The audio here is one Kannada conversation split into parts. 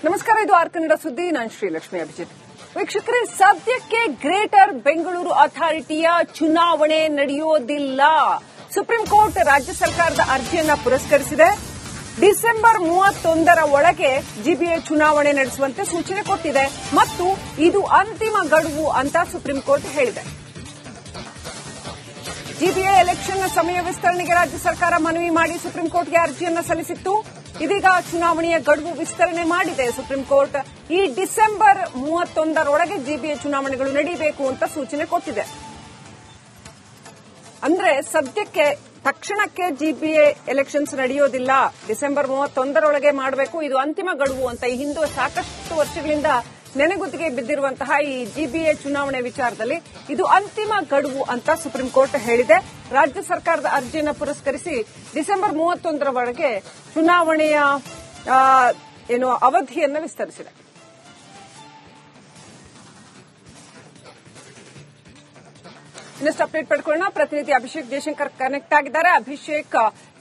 ನಮಸ್ಕಾರ, ಇದು ಆರ್ ಕನ್ನಡ ಸುದ್ದಿ. ನಾನು ಶ್ರೀಲಕ್ಷ್ಮಿ ಅಭಿಜಿತ್. ವೀಕ್ಷಕರೇ, ಸದ್ಯಕ್ಕೆ ಗ್ರೇಟರ್ ಬೆಂಗಳೂರು ಅಥಾರಿಟಿಯ ಚುನಾವಣೆ ನಡೆಯೋದಿಲ್ಲ. ಸುಪ್ರೀಂ ಕೋರ್ಟ್ ರಾಜ್ಯ ಸರ್ಕಾರದ ಅರ್ಜಿಯನ್ನ ಪುರಸ್ಕರಿಸಿದೆ. ಡಿಸೆಂಬರ್ 31ರ ಒಳಗೆ ಜಿಬಿಎ ಚುನಾವಣೆ ನಡೆಸುವಂತೆ ಸೂಚನೆ ಕೊಟ್ಟಿದೆ ಮತ್ತು ಇದು ಅಂತಿಮ ಗಡುವು ಅಂತ ಸುಪ್ರೀಂ ಕೋರ್ಟ್ ಹೇಳಿದೆ. ಜಿಬಿಎ ಎಲೆಕ್ಷನ್ ಸಮಯ ವಿಸ್ತರಣೆಗೆ ರಾಜ್ಯ ಸರ್ಕಾರ ಮನವಿ ಮಾಡಿ ಸುಪ್ರೀಂ ಕೋರ್ಟ್ಗೆ ಅರ್ಜಿಯನ್ನ ಸಲ್ಲಿಸಿತ್ತು. ಇದೀಗ ಚುನಾವಣೆಯ ಗಡುವು ವಿಸ್ತರಣೆ ಮಾಡಿದೆ ಸುಪ್ರೀಂ ಕೋರ್ಟ್. ಈ ಡಿಸೆಂಬರ್ 31ರೊಳಗೆ ಜಿಬಿಎ ಚುನಾವಣೆಗಳು ನಡೆಯಬೇಕು ಅಂತ ಸೂಚನೆ ಕೊಟ್ಟಿದೆ. ಅಂದ್ರೆ ಸದ್ಯಕ್ಕೆ ತಕ್ಷಣಕ್ಕೆ ಜಿಬಿಎ ಎಲೆಕ್ಷನ್ಸ್ ನಡೆಯೋದಿಲ್ಲ. ಡಿಸೆಂಬರ್ 31ರೊಳಗೆ ಮಾಡಬೇಕು, ಇದು ಅಂತಿಮ ಗಡುವು ಅಂತ ಈ ಹಿಂದೆ ಸಾಕಷ್ಟು ವರ್ಷಗಳಿಂದ ನೆನೆಗುದಿಗೆ ಬಿದ್ದಿರುವಂತಹ ಈ ಜಿಬಿಎ ಚುನಾವಣೆ ವಿಚಾರದಲ್ಲಿ ಇದು ಅಂತಿಮ ಗಡುವು ಅಂತ ಸುಪ್ರೀಂ ಕೋರ್ಟ್ ಹೇಳಿದೆ. ರಾಜ್ಯ ಸರ್ಕಾರದ ಅರ್ಜಿಯನ್ನು ಪುರಸ್ಕರಿಸಿ ಡಿಸೆಂಬರ್ 31ರವರೆಗೆ ಚುನಾವಣೆಯ ಅವಧಿಯನ್ನು ವಿಸ್ತರಿಸಿದೆ. ಇನ್ನಷ್ಟು ಅಪ್ಡೇಟ್ ಪಡ್ಕೊಳ್ಳೋಣ. ಪ್ರತಿನಿಧಿ ಅಭಿಷೇಕ್ ಜಯಶಂಕರ್ ಕನೆಕ್ಟ್ ಆಗಿದ್ದಾರೆ. ಅಭಿಷೇಕ್,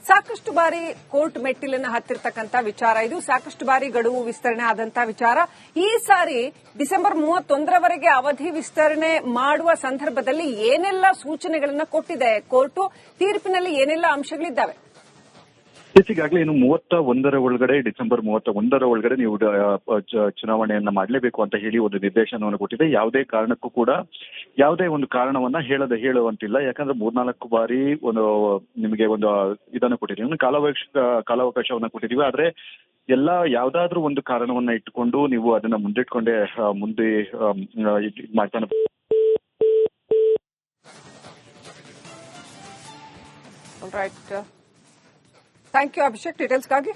ಸಾಕಷ್ಟು ಬಾರಿ ಕೋರ್ಟ್ ಮೆಟ್ಟಿಲನ್ನು ಹತ್ತಿರತಕ್ಕಂತ ವಿಚಾರ ಇದು. ಸಾಕಷ್ಟು ಬಾರಿ ಗಡುವು ವಿಸ್ತರಣೆ ಆದಂತಹ ವಿಚಾರ. ಈ ಸಾರಿ ಡಿಸೆಂಬರ್ 31ರವರೆಗೆ ಅವಧಿ ವಿಸ್ತರಣೆ ಮಾಡುವ ಸಂದರ್ಭದಲ್ಲಿ ಏನೆಲ್ಲ ಸೂಚನೆಗಳನ್ನ ಕೊಟ್ಟಿದೆ ಕೋರ್ಟ್? ತೀರ್ಪಿನಲ್ಲಿ ಏನೆಲ್ಲ ಅಂಶಗಳಿದ್ದಾವೆ? ಈಗಾಗಲೇ ಇನ್ನು 31ರ ಒಳಗಡೆ, ಡಿಸೆಂಬರ್ 31ರ ಒಳಗಡೆ ನೀವು ಚುನಾವಣೆಯನ್ನ ಮಾಡಲೇಬೇಕು ಅಂತ ಹೇಳಿ ಒಂದು ನಿರ್ದೇಶನವನ್ನು ಕೊಟ್ಟಿದೆ. ಯಾವುದೇ ಕಾರಣಕ್ಕೂ ಕೂಡ ಯಾವುದೇ ಒಂದು ಕಾರಣವನ್ನ ಹೇಳುವಂತಿಲ್ಲ. ಯಾಕಂದ್ರೆ 3-4 ಬಾರಿ ಒಂದು ನಿಮಗೆ ಒಂದು ಇದನ್ನು ಕೊಟ್ಟಿದ್ದೀವಿ, ಒಂದು ಕಾಲಾವಕಾಶವನ್ನ ಕೊಟ್ಟಿದ್ದೀವಿ. ಆದ್ರೆ ಎಲ್ಲ ಯಾವ್ದಾದ್ರೂ ಒಂದು ಕಾರಣವನ್ನ ಇಟ್ಟುಕೊಂಡು ನೀವು ಅದನ್ನ ಮುಂದೆ ಮಾಡ್ತಾನೆ. Thank you Abhishek, ಡೀಟೇಲ್ಸ್ಗಾಗಿ.